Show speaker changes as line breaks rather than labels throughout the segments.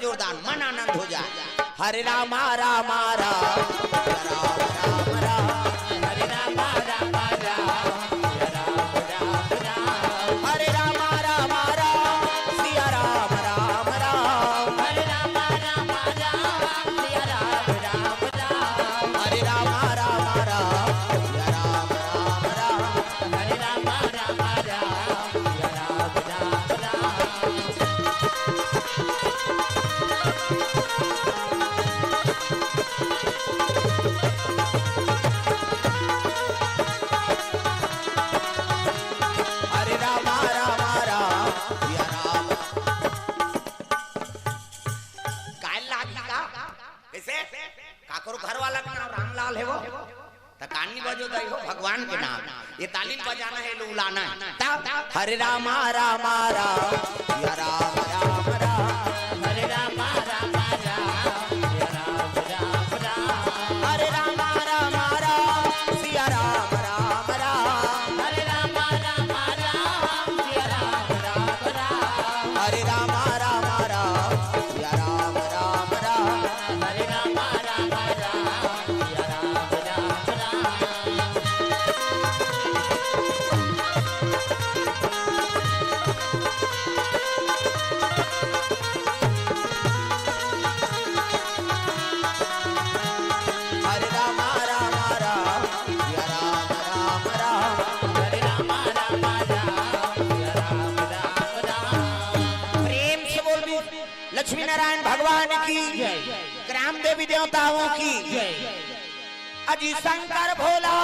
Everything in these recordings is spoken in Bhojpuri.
जोरदार मन आनंद हो जाए। हरे राम राम राम राम राम हरे राम राम राम हरे राम राम राम सिया राम राम राम हरे राम राम राम सिया राम राम राम हरे राम राम राम सिया राम राम राम हरे राम राम राम सिया राम राम राम। हरे राम राम राम सिया राम कायल लागी का कैसे काकरो घर वाला का नाम रामलाल है वो तकानी बजो दई हो भगवान के नाम ये तालीम बजाना है लुलाना है। हरे राम राम राम सिया राम राम राम हरे राम राम राम सिया राम राम राम हरे राम राम राम सिया राम राम राम हरे राम राम राम सिया राम राम राम हरे राम राम राम सिया राम राम राम हरे राम राम राम सिया राम राम राम। हरे राम राम राम सिया राम राम राम हरे राम राम राम सिया राम राम राम। प्रेम से बोल भी लक्ष्मी नारायण भगवान की ग्राम देवी देवताओं की अजी शंकर भोला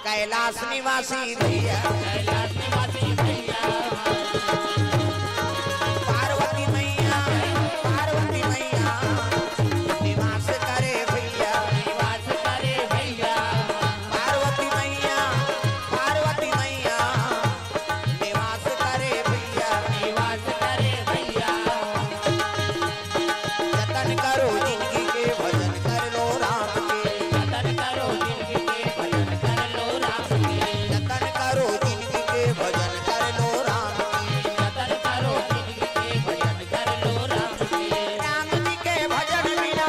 कैलाश निवासी भैया पार्वती मैया निवास करे भैया पार्वती मैया निवास करे भैया जतन करो जिंदगी के भजन कर लो राम के जतन करो जिंदगी के भजन कर लो राम के राम जी के भजन बिना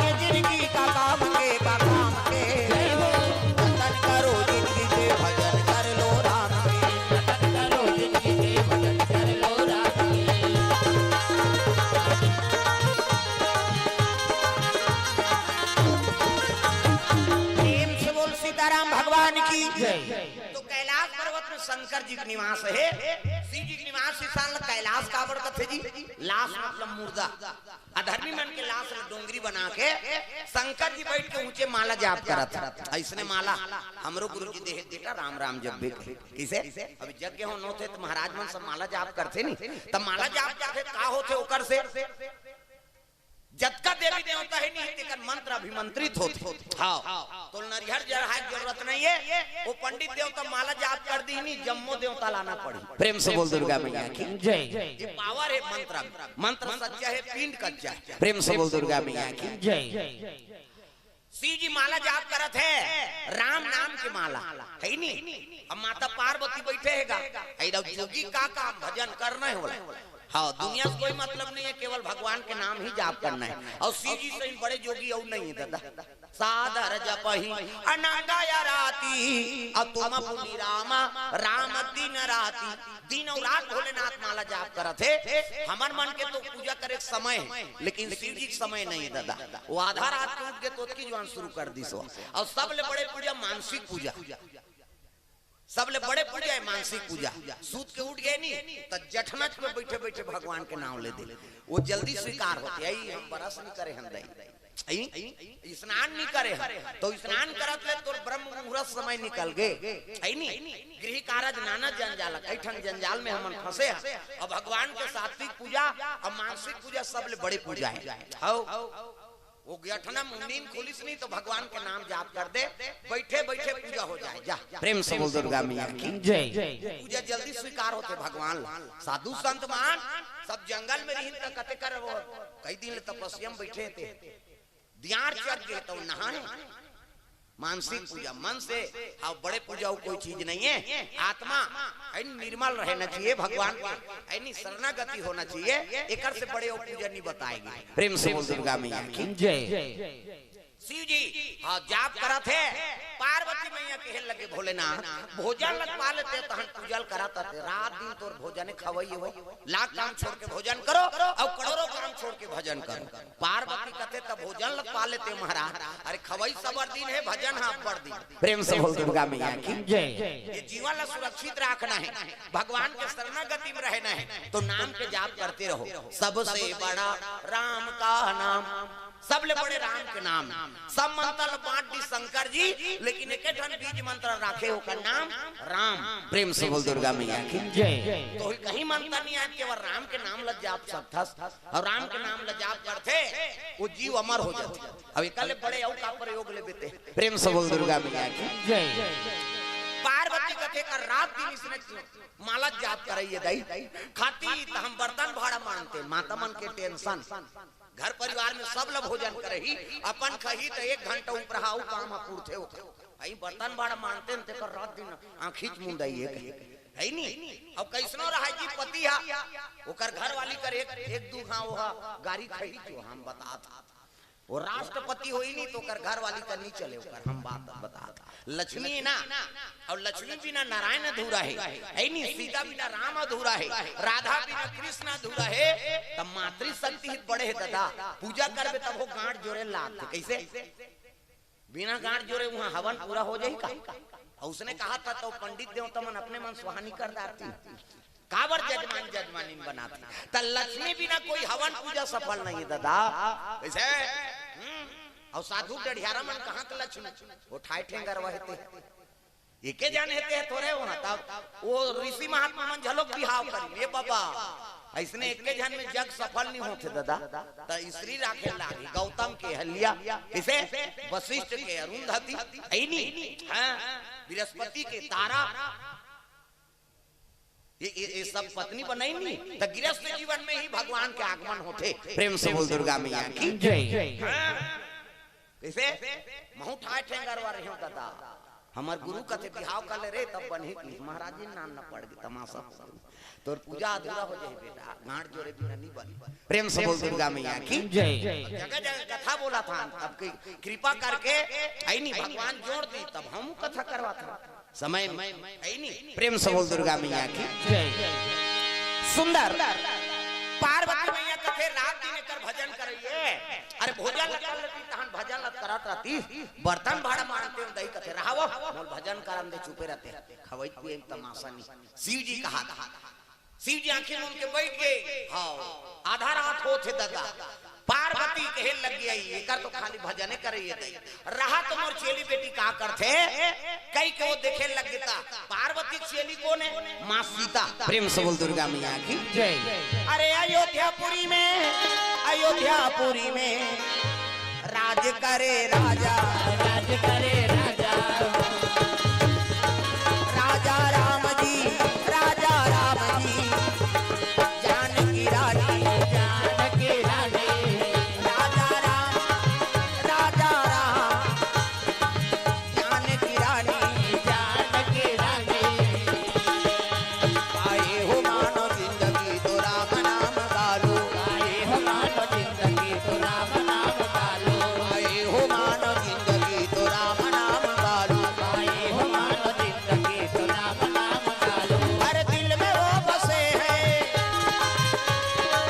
ये जिंदगी का काम के जतन करो जिंदगी के भजन कर लो राम के प्रेम से बोल सीताराम भगवान की। तो कैलाश पर्वत में शंकर जी का निवास है। शिव जी के निवास से कैलाश का बरकत है जी। लाश मतलब मुर्दा अधर्मी मन के लाश में डोंगरी बना के शंकर जी बैठ के ऊंचे माला जाप करत ऐसने माला हमरो गुरु जी देह देता राम राम जब भी किसे अभी यज्ञ हो नो थे तो महाराज मन सब माला जाप करते नहीं तब माला जाप करते का होते ओकर से जतका देवी देवता है नहीं तेकर मंत्र अभिमंत्रित होते। हाँ तो नरिहर जरहाय जरूरत नहीं है वो पंडित देवता माला जाप कर दी नहीं जम्मो देवता लाना पड़ी। प्रेम से बोल दुर्गा मैया की जय। ये पावर है मंत्र सच्चा है पिंड कच्चा है। प्रेम से बोल दुर्गा मैया की जय। शिव जी माला जाप करत है राम नाम की माला है नहीं अब माता पार्वती बैठे हैगा जोगी का काम भजन करना है बोला। हाँ दुनिया से कोई मतलब नहीं है केवल भगवान के नाम ही जाप करना है और शिव जी से बड़े जोगी और नहीं है दादा सादर जपहि अनंगाया राती और तुम पुनि रामा राम दिन राती दिन और रात भोलेनाथ माला जाप करत है। हमार मन के तो पूजा करे समय है लेकिन शिव जी के समय नहीं है दादा वो आधा रात को उठ के तो की जवान शुरू कर दी सो और सबले बड़े पूजा मानसिक पूजा सबले बड़े पूजा है मानसिक पूजा। सूत के उठ गए नहीं तो जठनच पे बैठे बैठे भगवान के नाम ले दे वो जल्दी स्वीकार होते है। हम बरस नहीं करे हम स्नान नहीं करे तो स्नान करत ले तो ब्रह्म मुहूर्त समय निकल गए गृह कार्य नाना जंजाल ऐठन जंजाल में हम फंसे और भगवान के सात्विक पूजा और मानसिक पूजा सबले बड़े पूजा है। वो गठना नींद खुलिस नहीं तो भगवान के नाम जाप कर दे बैठे बैठे पूजा हो जाए जा। प्रेम से बोल दुर्गा मैया की जय। पूजा जल्दी स्वीकार होते भगवान साधु संत मान सब जंगल में रही कते कर वो कई दिन तपस्या में बैठे थे दियार चढ़ गए तो नहाए मानसिक पूजा मन से, और बड़े पूजा कोई चीज नहीं है। आत्मा निर्मल रहना चाहिए, भगवान की शरणागति होना चाहिए। एक से बड़े पूजा नहीं बताएगी। प्रेम से बोल दुर्गा मैया की जय। शिव जी हाँ जाप करा थे, पार्वती मैया कहे लगे भोलेनाथ भोजन लग पा लेते तहन पूजल कराता थे। रात दिन तोर भोजन खवई हो, लाख काम छोड़ के भोजन करो और करोड़ों काम छोड़ के भजन करो। पार्वती कहते तब भोजन लग पा लेते महाराज, अरे खवई सबर दिन है, भजन हाँ पर दिन। प्रेम से बोल दुर्गा मैया की जय। ये जीवन ला सुरक्षित रखना है, भगवान के शरणागति में रहना है, तो नाम के जाप करते रहो। सबसे बड़ा राम का नाम, सबले बड़े राम के नाम। सब मंत्र बांट दी शंकर जी, लेकिन एक बीज मंत्र रखे होकर नाम राम। प्रेम से बोल दुर्गा मैया की जय। तो कहीं मंत्र नहीं आए, केवल राम के नाम ल जाप सकता, और राम के नाम ल जाप करते वो जीव अमर हो जाते। अब एक बड़े औ का प्रयोग ले बेते। प्रेम से बोल दुर्गा मैया की जय। पार्वती कथे का रात दिन इसने माला जाप कराइए दाई खाती, तो हम बर्तन भाड़ा मानते, माता मन के टेंशन, घर परिवार में सब लोग भोजन करे ही, अपन खही तो 1 घंटा ऊपर हाउ काम पूर्थे हो भाई बर्तन भाड़ा मानते हैं, तेकर रात दिन आंखीच मुंदाई है नहीं। अब कैसनो रहा जी पति हा ओकर घर वाली कर एक दू हाँ वो गाड़ी खही जो हम बता था, वो राष्ट्रपति होई नहीं तो कर घर वाली का नहीं चले ओकर, हम बात बता। लक्ष्मी ना, और लक्ष्मी बिना नारायण अधूरा है, नहीं सीता बिना राम अधूरा है, राधा बिना कृष्ण अधूरा है। तब मातृशक्ति ही बड़े है दादा, पूजा करबे तब वो गांठ जोड़े लाग। कैसे बिना गांठ जोड़े वहाँ हवन पूरा हो जाएगा? उसने कहा था तो पंडित देवता मन अपने मन सुहानी कर दाती, काबर जजमान जजमानी बनाती। त लक्ष्मी बिना कोई हवन पूजा सफल नहीं है दादा। कैसे और साधु डढ़ियारा मन कहाँ के लक्ष्मी वो ठाई ठेंगर वहते एके जाने हेते थोड़े होना। तब वो ऋषि महात्मा मन झलोक बिहाव करी ए बाबा, ऐसने एके जन में जग सफल नहीं होते दादा। त स्त्री राखे लागी गौतम के हलिया, इसे वशिष्ठ के अरुंधति, ऐनी हां बृहस्पति के तारा, ये सब पत्नी बनाई नहीं। तो गृहस्थ जीवन में ही भगवान के आगमन होते। प्रेम से बोल दुर्गा मैया की जय। कैसे महू ठाए ठेंगर वाले हो दादा, हमार गुरु कथे बिहाव कर ले रे तब बने महाराज जी नाम न पड़ गई तमाशा, तोर पूजा अधूरा हो जाए बेटा, गांठ जोड़े बिना नहीं बनी। प्रेम से बोल दुर्गा मैया की जय। जगह जगह कथा बोला था, तब कृपा करके आई नहीं भगवान जोड़ दी, तब हम कथा करवा था समय में आई नहीं। प्रेम से बोल दुर्गा मैया की जय। सुंदर पार्वती मैया कथे रात दिन कर भजन करिए, अरे भोजन लगा लेती तहन भजन लग करत रहती, बर्तन भाड़ा मानते हो दही कथे रहावो बोल भजन करम दे चुपे रहते, खवई पिए तमाशा नहीं। शिव जी कहा था, शिव जी आंखें मूंद के बैठ गए, हाँ आधा रात हो थे दादा। पार्वती कहे लग गई एकर तो खाली भजने करिए दई रहा, तो मोर चेली बेटी का करथे कई को देखे लग गता। पार्वती चेली कौन है? मां सीता। प्रेम से बोल दुर्गा मैया की जय। अरे अयोध्यापुरी में राज करे राजा, राज करे राजा, राजा राम जी, राजा राम जी, जानकी रानी, जानकी रानी, राजा राम, राजा राम, जानकी रानी, जानकी रानी। आए हो मानो जिंदगी तो राम नाम गालो, आए हो मानो जिंदगी तो राम नाम गालो, आए हो मानो जिंदगी तो राम नाम गालो, आए हो मानो जिंदगी तो राम नाम गालो। हर दिल में वो बसे हैं,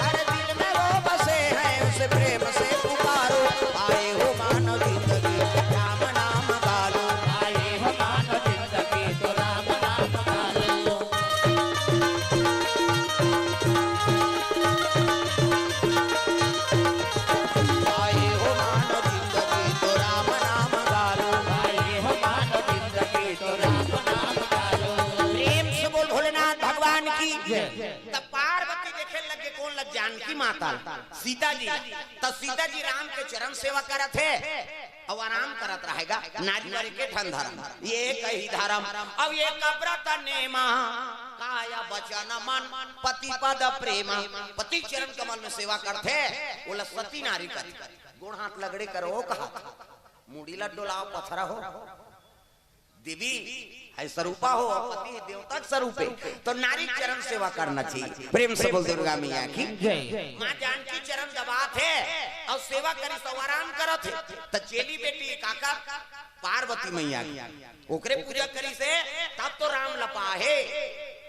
हर दिल में वो बसे हैं, उसे प्रेम से पुकारो। आए हो मानो जिंदगी राम नाम गालो, आए हो मानो जिंदगी तो राम नाम गालो। आए हो मानो जिंदगी तो राम नाम गालो, आए हो मानो जिंदगी तो राम नाम गालो। प्रेम से बोल भोलेनाथ भगवान की तब पार्वती देखे लगे कौन लग जानकी माता सीता जी। तब सीता जी राम के चरण सेवा करत है और आराम करत रहेगा। नारी वारी के ठन धर्म ये कही धर्म, अब ये कब्रत नेमा काया वचन मन पति पद प्रेम। पति चरण कमल में सेवा करते बोला सती नारी कर गुण हाथ लगड़े करो कहा मुड़ीला डोलाओ पथरा हो देवी है स्वरूपा हो पति देवता स्वरूपे तो नारी चरण सेवा करना चाहिए। प्रेम से बोल दुर्गा मैया की जय। माँ जानकी चरण दबात है और सेवा करी तो आराम करत है तो चेली बेटी काका पार्वती मैया ओकरे पूजा करी से तब तो राम लपा है।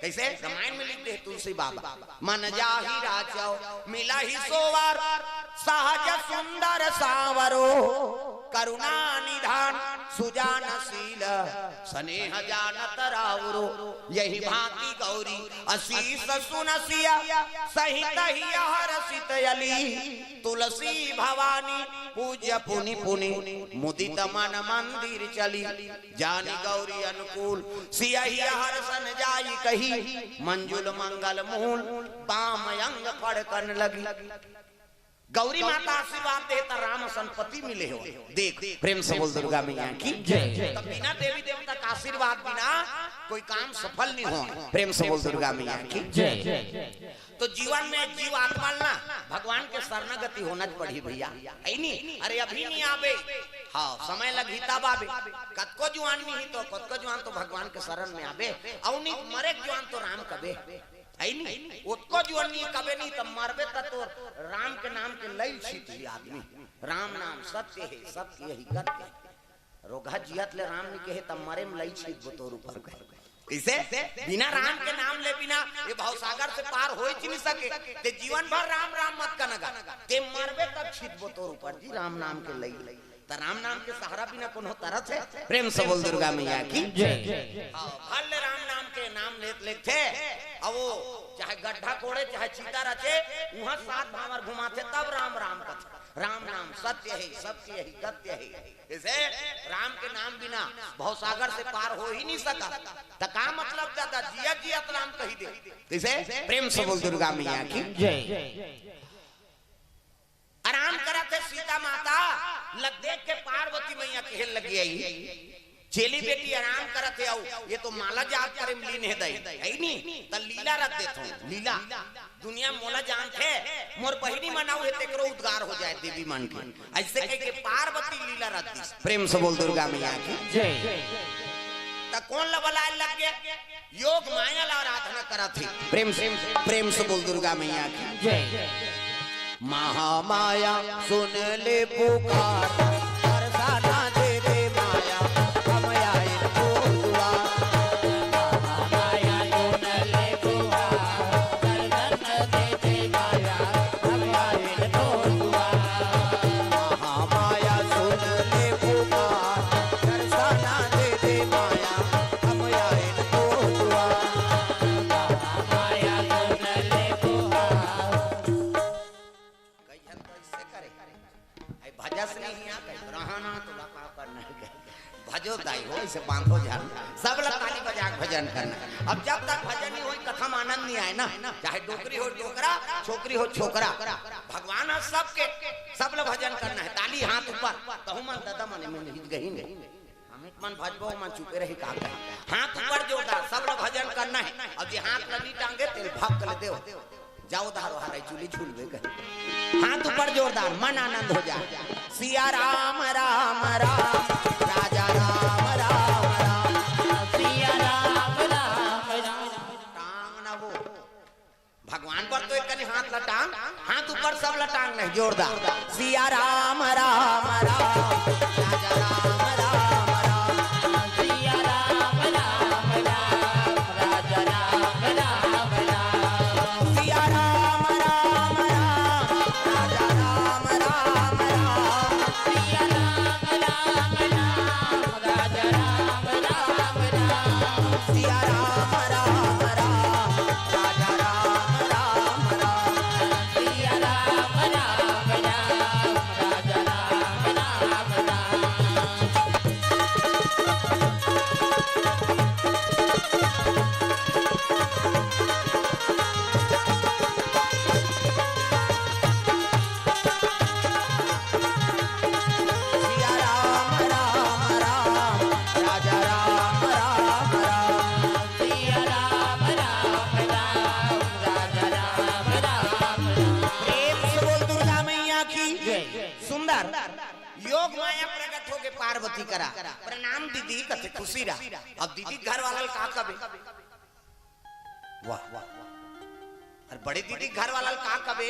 कैसे रामायण में लिखते हैं तुलसी बाबा मन जाहि राजो मिला ही सोवार सहज सुंदर सावरो करुणा निधान सुजानशील स्नेह जानत रावरो यही भांति गौरी असीस सुनसिया सहित ही हरसित यली तुलसी भवानी पूज्य पुनि पुनि मुदित मन मंदिर चली जानी गौरी अनुकूल सियहि हर्षन जाई कही मंजुल मंगल मूल पाम अंग फड़कन लगी। गौरी माता आशीर्वाद दे तो राम संपत्ति मिले हो। देख प्रेम से बोल दुर्गा मैया की जय। तो बिना देवी देवता का आशीर्वाद बिना कोई काम सफल नहीं हो। प्रेम से बोल दुर्गा मैया की जय। तो जीवन में जीव आत्मा ना भगवान के शरणागति होना पड़ी भैया है नहीं। अरे अभी नहीं आवे हाँ समय लगी तब आवे कतको जुआन नहीं तो कतको जुआन तो भगवान के शरण में आवे और नहीं मरे जुआन तो राम कबे है नहीं उसको जुआन नहीं कबे नहीं तब मरबे तो राम के नाम के लई छिटी आदमी राम नाम सत्य है सत्य यही करते रोगा जियत ले राम नहीं कहे तब मरे में लई छिट बोतोर ऊपर इसे बिना राम के नाम ले बिना ये भवसागर से पार हो ही नहीं सके ते जीवन भर राम राम मत कनगा ते मरबे तब छिटबो तोर ऊपर जी राम नाम के लई त राम नाम के सहारा बिना कोनो तरह है। प्रेम से बोल दुर्गा मैया की जय। हां भले राम नाम के नाम लेते अब वो चाहे गड्ढा कोड़े चाहे चीता रचे वहां सात भावर घुमाते तब राम राम कथे राम नाम सत्य है सत्य है सत्य है। इसे राम के नाम बिना भवसागर से पार हो ही नहीं सका तो का मतलब ज्यादा जिया जिया राम कही दे। इसे प्रेम से बोल दुर्गा मैया की जय। आराम करते सीता माता लग देख के पार्वती मैया कहन लगी आई चेली बेटी आराम करते आओ ये तो माला जाप करे लीन है दई है नहीं त लीला रख देथो लीला दुनिया मोला जानते मोर बहिनी मनाऊ है तेकरो उद्गार हो जाए देवी मन के ऐसे कह के पार्वती लीला रख दी। प्रेम से बोल दुर्गा मैया की जय। त कौन लबला लग गया योग माया ला आराधना करत थी। प्रेम से बोल दुर्गा मैया की जय। महामाया सुन ले पुकार बरसाना दे दे माया हम आए तो दुआ महामाया सुन ले पुकार बरसाना दे दे माया हम आए तो दुआ महामाया सुन ले पुकार बरसाना दे दे माया हम आए तो दुआ महामाया सुन ले पुकार भजस नहीं आ कहीं रहना तो लपा करना है भजो दाई हो इसे बांधो जान सब लोग ताली बजा के भजन करना। अब जब तक भजन नहीं होई कथा में आनंद नहीं आए ना चाहे डोकरी हो डोकरा छोकरी हो छोकरा भगवान है सबके सब लोग भजन करना है। ताली हाथ ऊपर कहूं मन दादा मने में हित गही नहीं हम एक मन भजबो मन चुके रही का हाथ ऊपर जोरदार सब लोग भजन करना है। अब ये हाथ लगी टांगे तेल भाग कर देओ जाओ धारो हारे चूली झूलवे कर हाथ ऊपर जोरदार मन आनंद हो जाए। सिया राम राम राम राजा राम राम राम सिया राम राम राम टांग ना वो भगवान पर तो एक कनी हाथ लटांग हाथ ऊपर सब लटांग नहीं जोरदार सिया राम राम राम राजा राम राम राम सिया राम राम राम राजा राम राम राम सिया राम राम राम राजा राम राम राम सिया राम राम राम राजा राम राम राम सिया राम राम राम राजा राम राम राम सिया राम राम राम राजा राम राम योग माया प्रकट हो के पार्वती करा प्रणाम दीदी कथे खुशी रहा। अब दीदी घर वाला का कबे वाह वाह और बड़े दीदी घर वाला का कबे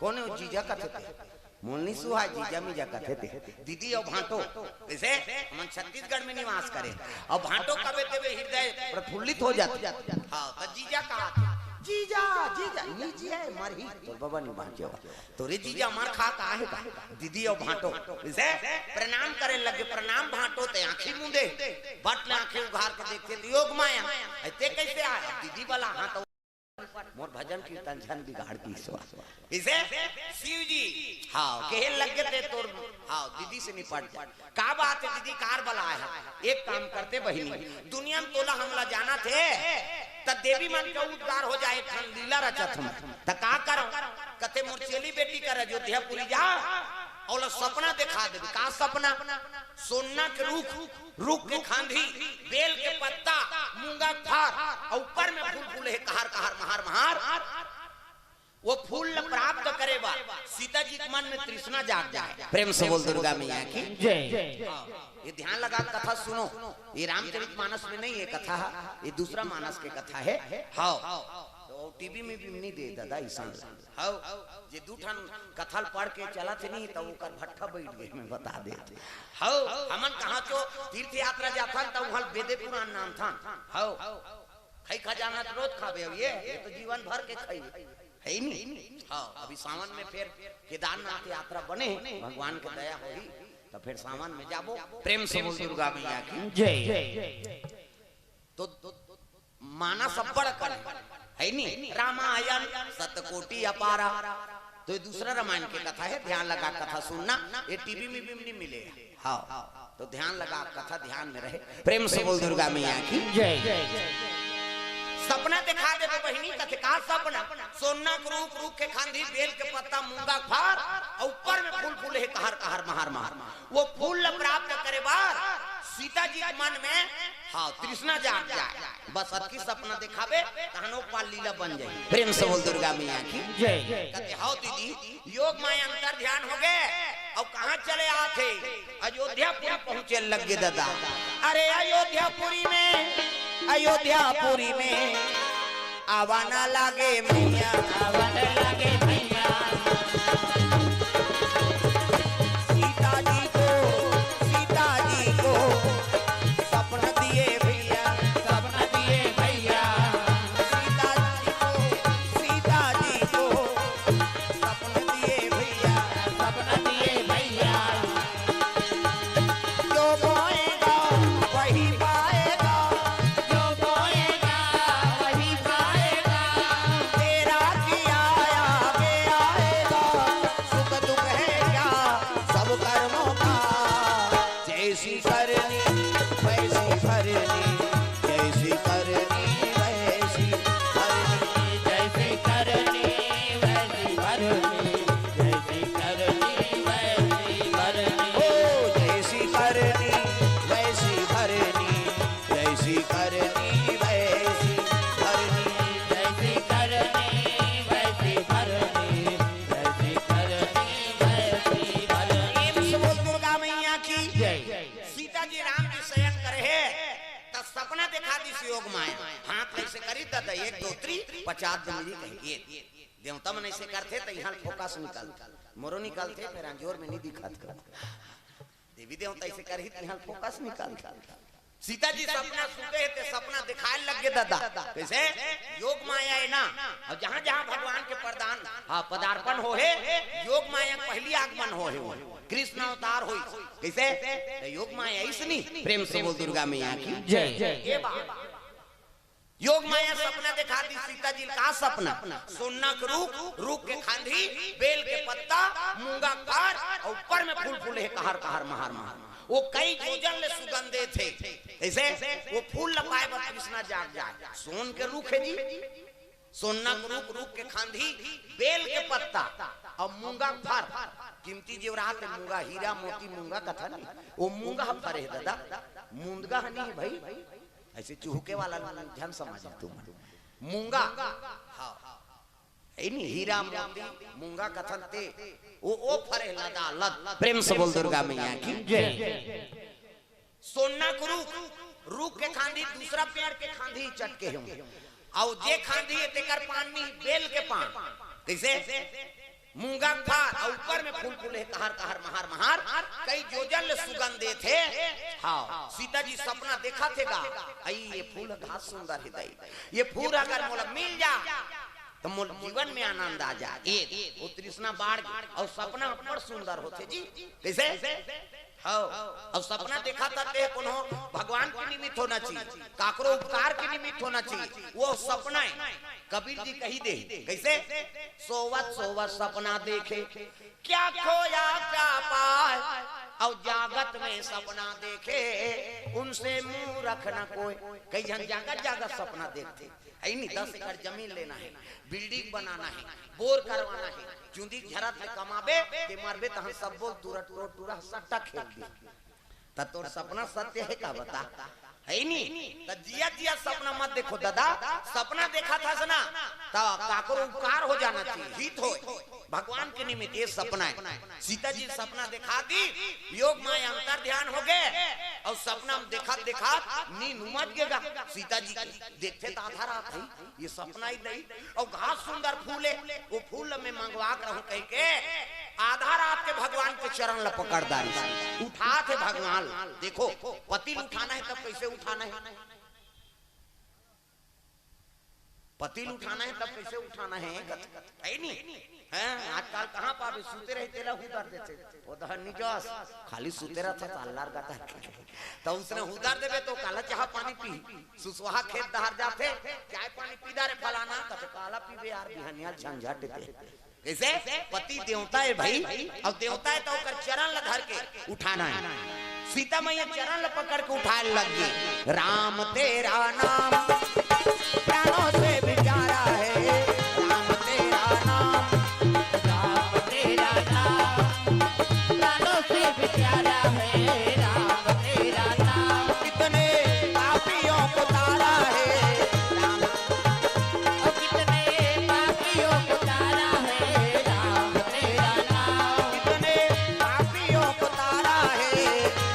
कौन है जीजा कथे मोलनी सुहा जीजा मीजा कथे थे दीदी और भांटो वैसे हम छत्तीसगढ़ में निवास करे और भांटो कबे ते हृदय प्रफुल्लित हो जाते। हाँ तो जीजा कहा जीजा जीजा नीचे है मरही तो बाबा नहीं बांचे तो रे जीजा मार खा का है दीदी और भांटो वैसे प्रणाम करे लगे प्रणाम भांटो ते आंखें मुंदे बट आंखें उघार के देखते योग माया ऐसे कैसे आया दीदी वाला हाथ मोर भजन कीर्तन झन बिगाड़ दी इसे शिव जी हाँ कहे लगे थे तो हाँ दीदी से निपट जा का बात है दीदी कार बला है एक काम करते बहिनी दुनिया में तोला हमला जाना थे त देवी मन का उद्धार हो जाए लीला रचत हम त का करो कते मोर चेली बेटी कर अयोध्यापुरी जा और सपना दिखा दे का सपना सोना के रुख के खांधी बेल के पत्ता मूंगा खार और ऊपर में फूल फूल है कहर कहर महार महार वो फूल प्राप्त करेगा सीता जी के मन में तृष्णा जाग जाए। प्रेम से बोल दुर्गा मैया की जय। ये ध्यान लगा कथा सुनो ये रामचरितमानस में नहीं है कथा ये दूसरा मानस के कथा है। हाँ तो टीवी में भी नहीं दे दादा ईशान हाँ जे दूठन कथल पढ़ के चला थे नहीं तो ओकर भट्ठा बैठ गए मैं बता देते। हाँ हमन कहाँ तो तीर्थ यात्रा जाता तो वहाँ बेदे पुराण नाम था। हाँ खाई खजाना रोज खावे ये तो जीवन भर के खाई है नहीं। हाँ अभी सावन में फिर केदारनाथ यात्रा बने भगवान की दया होगी तो फिर सावन में जाबो। प्रेम से बोल दुर्गा मैया की जय। तो माना सब बड़ कर है नहीं रामायण सतकोटि अपारा तो ये दूसरा रामायण की कथा है ध्यान लगा कथा सुनना ये टीवी में भी नहीं मिलेगा। हाँ तो ध्यान लगा कथा ध्यान में रहे। प्रेम से बोल दुर्गा मैया की जय। सपना दिखा दे बहिनी कथे का सपना सोना के रूख के खांधी बेल के पत्ता मूंगा फार और ऊपर में फूल फूल है कहर कहर महार महार वो फूल प्राप्त करे बार सीता जी के मन में हाँ तृष्णा जाग जाए बस अतकी सपना दिखावे कहानो पाल लीला बन जाए। प्रेम से बोल दुर्गा मैया की जय। कहते हाँ दीदी योग माया अंतर ध्यान हो गए और कहाँ चले आते अयोध्यापुरी पहुंचे लगे दादा। अरे अयोध्यापुरी में आवाना लागे मैया आवाना लागे मैया सीता जी को सपना दिए भैया सपना दिए भैया सीता जी को सपना दिए भैया सपना दिए भैया जो बोएगा वही पाएगा जो बोएगा वही पाएगा तेरा किया आगे आएगा सुख दुख है क्या सब कर्मों का जैसी करनी वैसी भरनी जैसी करनी वैसी भरनी जैसी करनी वैसी भरनी जैसी करनी वैसी भरनी ओ जैसी करनी वैसी भरनी जैसी करनी वैसी भरनी जैसी करनी वैसी भरनी जैसी करनी वैसी भरनी। बोल दुर्गा मैया की जय। सीता जी राम जी शयन करे तब सपना दिखा दी योग माया हाथ ऐसे करी तब 1 2 3 50 दिन कही ये देवता मन ऐसे करते तो यहाँ फोकस निकल मोरो निकलते फिर अंजोर में नहीं दिखत देवी देवता ऐसे करी तो यहाँ फोकस निकल। सीता जी सपना सुनते थे सपना दिखाए लगे दादा कैसे योग माया है ना और जहाँ जहाँ भगवान के प्रदान हाँ पदार्पण हो है योग माया पहली आगमन हो है कृष्ण अवतार हो कैसे योग माया इसनी। प्रेम से बोल दुर्गा मैया की जय। योग माया सपना दिखा दी सीता जी का सपना सोना के रूख के खांधी बेल के पत्ता मूंगा कार और ऊपर में फूल फूल है कहर कहर महार महार वो कई भोजन ले सुगंधे थे ऐसे वो फूल लपाए बस कृष्णा जाग जाए सोन के रूख है जी सोना के रूख के खांधी बेल के पत्ता और मूंगा फर कीमती जेवरात मूंगा हीरा मोती मूंगा कथा नहीं वो मूंगा फर है दादा मूंगा नहीं भाई ऐसे चूहके वाला जन समझ तुम मूंगा हाँ है नी हीरा मोती मूंगा कथन ते ओ फरे लदा लद। प्रेम से बोल दुर्गा मैया की जय। सोना को रूख के खांधी दूसरा पेड़ के खांधी चटके होंगे और जे खांधी तेकर पानी बेल के पान कैसे मूंगा फार और ऊपर में फूल फूले कहर कहर महार महार कई जोजल सुगंधे थे। हाँ सीता जी सपना देखा थे गा आई ये फूल घास सुंदर हृदय ये फूल अगर मोला मिल जा तो मोल जीवन में आनंद आ जा। ये वो तृष्णा बाढ़ और सपना बड़ सुंदर होते जी कैसे और सपना देखा था ते कोनो भगवान के निमित्त होना चाहिए काकरो उपकार के निमित्त होना चाहिए वो सपना है। कबीर जी कही दे कैसे सोवत सोवत सपना देखे क्या खोया क्या पाए और जागत में सपना देखे उनसे मुंह रखना कोई। कई जन जागत जागत सपना देखते है नहीं 10 एकड़ जमीन लेना है बिल्डिंग बनाना है बोर करवाना है चुंदी झरत में कमाबे के मरबे तहन सब बोल तुरट टोट टूरा सट्टा खेल दे त तोर सपना सत्य है का बता है नहीं त जिया जिया सपना मत देखो दादा सपना देखा था सना त काकरो उपकार हो जाना चाहिए हित हो भगवान के निमित्त ये सपना है। सीता जी सपना दिखा दी योग माया अंतर ध्यान हो गए और सपना में देखा देखा नींद उमड़ गएगा। सीता जी देखते तो आधा रात है ये सपना ही नहीं और घास सुंदर फूले वो फूल में मंगवा कर रहूं कह के आधा रात के भगवान के चरण ल पकड़ दारी उठा थे भगवान। देखो पतिल उठाना है तब कैसे उठाना है पतिल उठाना है तब कैसे उठाना है नहीं हैं आजकल कहां पावे सुते रहे तेरा हुदार देते वो दहन निजस खाली सुते रहते अल्लाह गाता तो उसने हुदार देवे तो काला चाह पानी पी सुसवाहा खेत दहर जाते चाय पानी पीदा रे फलाना तो काला पीवे यार बिहनिया झंझट दे कैसे पति देवता है भाई और देवता है तो ओकर चरण ल धर के उठाना है। सीता मैया चरण ल पकड़ के उठाए लग गई राम तेरा नाम प्राणों से भी प्यारा है राम तेरा नाम प्राणों से भी प्यारा है राम तेरा नाम कितने पापियों को तारा है राम कितने पापियों को तारा है राम तेरा नाम कितने पापियों को तारा है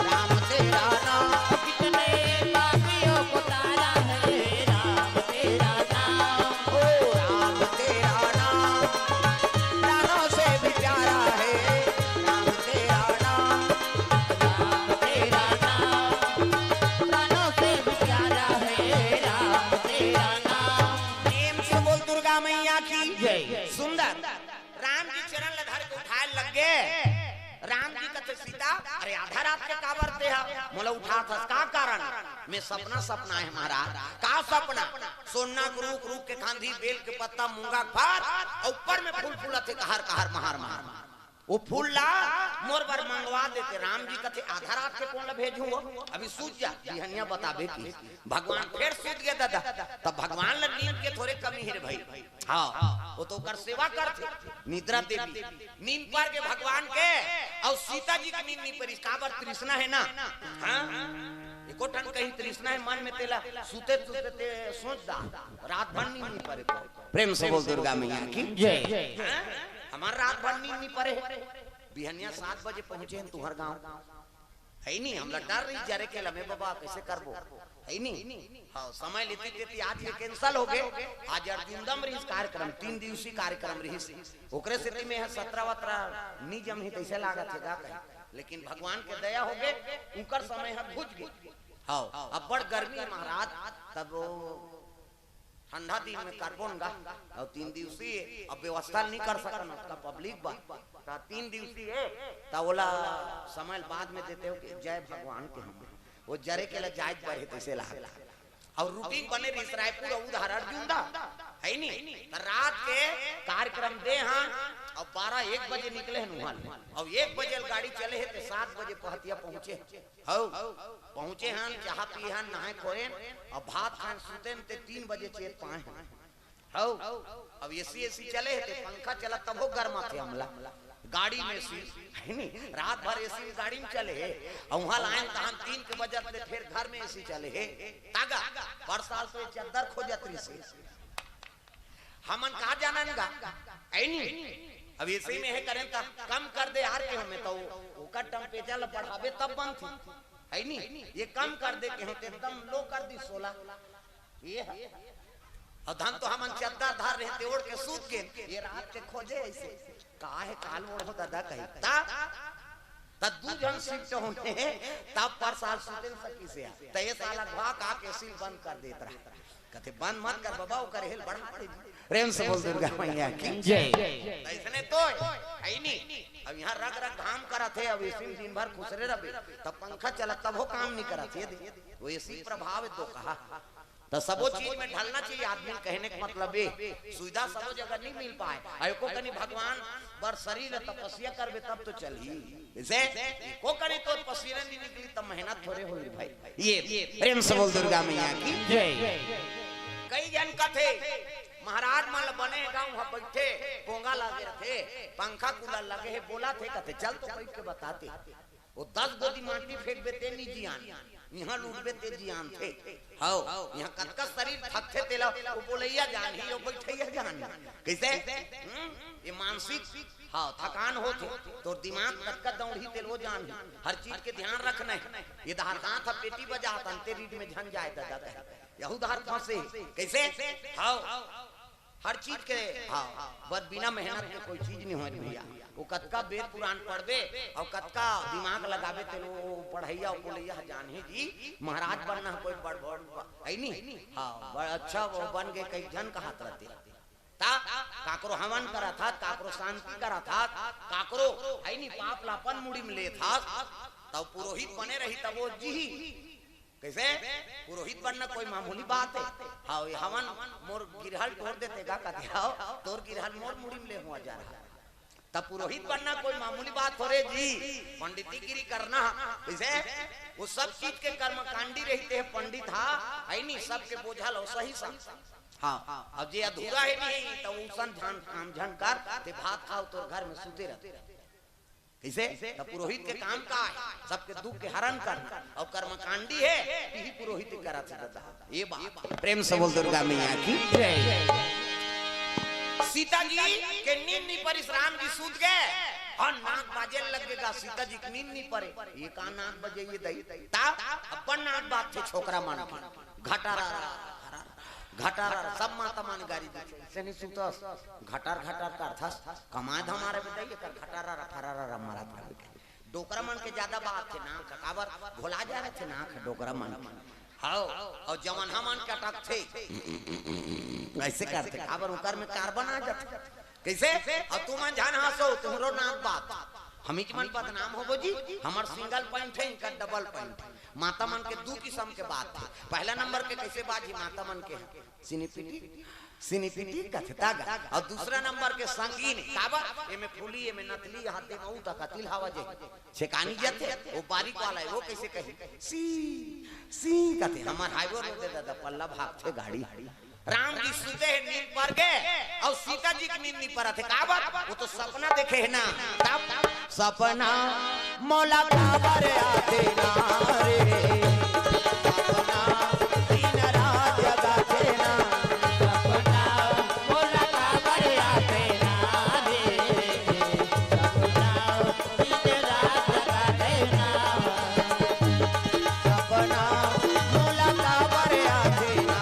राम तेरा नाम कितने पापियों को तारा है राम तेरा नाम ओ राम तेरा नाम प्राणों से भी प्यारा है राम तेरा नाम प्राणों से भी प्यारा है राम तेरा नाम। प्रेम से बोल दुर्गा मैया की जय। सुंदर राम जी चरण ल धर के उठाए लग गए। राम जी कहते सीता अरे आधा रात के काबर दे मोला उठा था का कारण मैं सपना है महाराज का सपना सोना रूख रूख के खांधी बेल के पत्ता मूंगा फार और ऊपर में फूल फूला थे कहर कहर महार महार वो फूल ला मोर बर मंगवा देते। राम जी कहते आधा रात के कौन ला भेजूं अभी सूझ जा बिहनिया बताबे की भगवान फिर सूझ गए दादा तब भगवान ला नींद के थोड़े कमी है भाई। हाँ वो तो कर सेवा करते निद्रा देवी नींद पर के भगवान के और सीता जी की नींद नहीं पड़ी काबर तृष्णा है ना। हाँ एको ठन कहीं तृष्णा है मन में तेला सूते सूते सोच दा रात भर नींद नहीं पड़े। प्रेम से बोल दुर्गा मैया की जय। हमार रात भर नींद नहीं पड़े बिहनिया 7 बजे पहुंचे हैं तुहर गांव है नहीं हम डर रही जरे के लमे बाबा कैसे करबो है नहीं। हाँ समय लेती लेती आज ये कैंसिल हो गए। आज अर्जुनदम रही कार्यक्रम 3 दिवसीय कार्यक्रम रही ओकरे स्थिति में है 17 निजम ही कैसे लागत है लेकिन भगवान के दया हो गए उनकर समय है भुज गए। हाँ अब बड़ गर्मी है महाराज तब ठंडा दिन में कार्बन गा और 3 दिवसीय अब व्यवस्था नहीं कर सकना उसका पब्लिक बा 3 दिवसीय तब बोला समय बाद में देते हो कि जय भगवान के हम वो जरे के लिए जायज बढ़े तैसे ला और रूटीन बने रही रायपुर उधर अर्जुन दा है नहीं रात के कार्यक्रम दे हाँ और 12-1 बजे निकले हैं वहां और 1 बजे गाड़ी चले है तो 7 बजे पहतिया पहुंचे पहुंचे हैं चाह पी हैं नहाए खोए और भात खाए सुते ते 3 बजे चेत पाए हैं अब एसी चले है पंखा चला तब वो गर्मा थे हमला गाड़ी में सी है नहीं रात भर एसी गाड़ी में चले और वहां लाइन तहन 3 के बजे फिर घर में एसी चले है तागा पर साल तो चद्दर खोजत रही से हमन कहा जाना गा ऐ नहीं अब ऐसे में है करें तो कम कर दे यार के हमें तो ओकर टेम्परेचर बढ़ावे तब बंद थी है नहीं ये कम कर दे के होते एकदम लो कर दी 16 ये और धन तो हमन चद्दर धार रहते ओढ़ के सूत के ये रात के खोजे ऐसे का है काल ओढ़ हो दादा कही ता दू जन शिफ्ट होने तब पर साल सूते सकी से त ये साला घा का के सील बंद कर देत रहा कहते बंद मत कर बाबा ओ कर हेल बढ़ा दे प्रेम से बोल दुर्गा मैया की जय ऐसने तो है नहीं अब यहाँ रग रग घाम करा थे अब इसी दिन भर खुसरे रहे तब पंखा चला तब वो काम नहीं करा थे वो इसी प्रभाव तो कहा तो सबो चीज में ढलना चाहिए आदमी कहने का मतलब है सुविधा सबो जगह नहीं मिल पाए आयो कनी भगवान बर शरीर तपस्या करबे तब तो चली इसे को करी तो पसीना नहीं निकली तब मेहनत थोड़े होई भाई ये प्रेम से बोल दुर्गा मैया की जय कई जन कथे महाराज मान बने गांव बैठे पोंगा लगे थे पंखा कूलर लगे है बोला थे कहते चल तो बैठ के बताते वो 10 गोदी माटी फेंक बेते नहीं जियान यहाँ लूट बेते जियान थे हाओ यहाँ कतका शरीर थकते तेला वो बोलैया जान ही वो बैठैया जान कैसे ये मानसिक हाँ थकान हो तो दिमाग कतका दौड़ी तेल वो जान हर चीज के ध्यान रखना है ये धार था पेटी बजा तंते रीड में झन जाए दादा यहू धार फंसे कैसे हाओ हर चीज के हाँ बस बिना मेहनत के कोई चीज नहीं हो भैया वो कतका वेद पुराण पढ़बे और कतका दिमाग लगाबे ते पढ़ैया बोलैया जान ही जी महाराज बनना कोई बड़ बड़ है नहीं हाँ बड़ा अच्छा वो बन गए कई जन का हाथ रहते ता काकरो हवन करा था काकरो शांति करा था काकरो है नहीं पाप लापन मुड़ी में ले था तब पुरोहित बने रही तब वो जी कैसे पुरोहित बनना कोई मामूली बात है हाँ ये हवन मोर गिरहल तोड़ देते का कहते आओ तोर गिरहल मोर मुड़ी में ले हुआ जा रहा तब पुरोहित बनना कोई मामूली बात हो रे जी पंडितगिरी करना कैसे वो सब चीज के कर्मकांडी रहते हैं पंडित है नहीं सबके बोझल हो सही सब हाँ अब जे अधूरा है नहीं तो उसन झन काम झन कर ते भात खाओ तो घर में सूते रहते कैसे तो पुरोहित के काम का है सबके दुख के हरण करना और कर्मकांडी है यही पुरोहित करा सकता ये बात प्रेम से बोल दुर्गा मैया की सीता जी के नींद नहीं पड़ी राम जी सूत गए और नाक बाजे लगेगा सीता जी की नींद नहीं पड़े ये का नाक बजे ये दई ता अपन नाक बात थे छोकरा मान घटारा घटार सब माता मान गाड़ी से नहीं सुता घटार घटार का था कमाद हमारे बताइए कर घटारा फरारा मारा था डोकरा मन के ज्यादा बात थे ना काबर भोला जा रहे थे ना डोकरा मन हाओ और जवान हमन के अटक थे ऐसे करते काबर उकर में कार्बन आ जाते कैसे और तू मन जान हंसो तुमरो नाम बात हमी के मन बदनाम हो जी हमार सिंगल पॉइंट है इनका डबल पॉइंट माता मन के दो किस्म के बात थे पहला नंबर के कैसे बाजी माता मन के सिनीपिटी कथतागा और दूसरा नंबर के संगीन काबा एमे फूली एमे नथली हाथे में उता कतिल हवा जे छेकानी जाते वो बारीक वाला है वो कैसे कही सी कहते हमार हाईवे रोड दे दादा पल्ला भाग थे गाड़ी राम जी सूते हैं नींद पर गए और सीता जी की नींद नहीं पड़ा थे का बात वो तो सपना देखे है ना सपना मौला काबर आते ना रे सपना दिन रात जगाते ना सपना मौला काबर आते ना रे सपना दिन रात जगाते ना सपना मौला काबर आते ना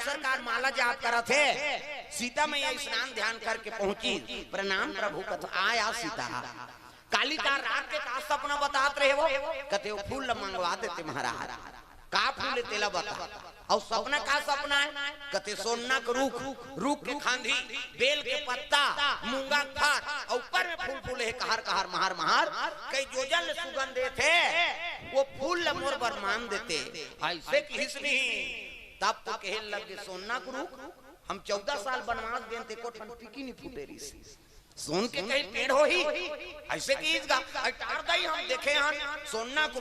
सरकार माला जाप करा थे, सीता मैया स्नान ध्यान करके पहुंची, प्रणाम प्रभु कथ आया सीता। कालिका रात के का सपना बताते रहे वो, कहते वो फूल मंगवा देते महाराज, का फूल तेला बता। और सपना का सपना है, कहते सोना का रूख, रूख के खांधी, बेल के पत्ता, मूंगा खार, और ऊपर में फूल फूल है कहर कहर महार महार, कई जोजन सुगंध देते, वो फूल मोर बरमान देते। ऐसे किस नहीं, तब तो कहे लगे सोना का रूख, हम 14 साल बनवास देते को टिकी नहीं फूटे रही, सोन के कहीं पेड़ हो ही ऐसे की इसका हम देखे हैं सोना को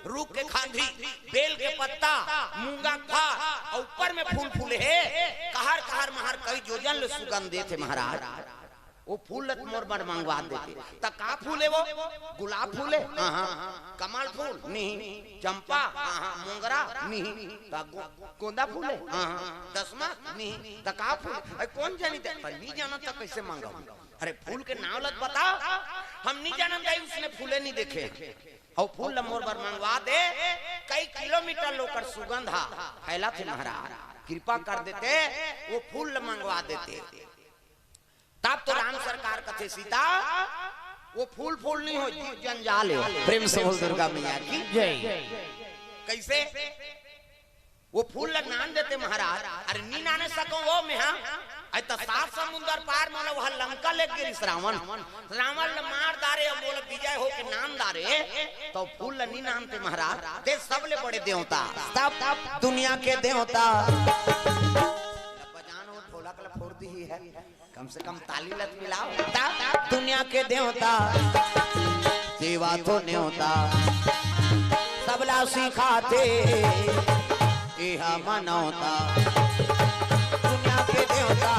रूख के खांधी, बेल के पत्ता, मूंगा खा, और ऊपर में फूल फूल है कहर कहर महार, कई जोजन ले सुगंध देते महाराज। वो फूल मोर बर मंगवा देते। ता का फूल है वो, गुलाब फूल है, कमल फूल नहीं, चंपा मोंगरा नहीं, ता गोंदा फूल है, दसमा नहीं, ता का फूल कौन जानी दे, नहीं जाना तो कैसे मांगा। अरे फूल के नाम लग बताओ, हम नहीं जानते भाई, उसने फूले नहीं देखे। और फूल मोर बर मंगवा दे, कई किलोमीटर लोकर सुगंध फैला थे महाराज, कृपा कर देते वो फूल मंगवा देते। तब तो राम सरकार कथे सीता वो फूल फूल नहीं हो, जंजाल है। प्रेम से बोल दुर्गा मैया की जय। कैसे वो फूल नान देते महाराज, अरे नी नाने सको वो में तो 7 समुंदर पार मानो वह लंका ले गिरी रावण, रावण ने मार दारे और बोले विजय हो के नाम दारे, तो फूल नी नामते महाराज ते सबले बड़े देवता, सब दुनिया के देवता। बजान हो थोड़ा कल फोड़ दी ही है, कम से कम ताली लत मिलाओ। दुनिया के देवता सेवा तो न्योता, सबला सिखाते यह मनौता। दुनिया के देवता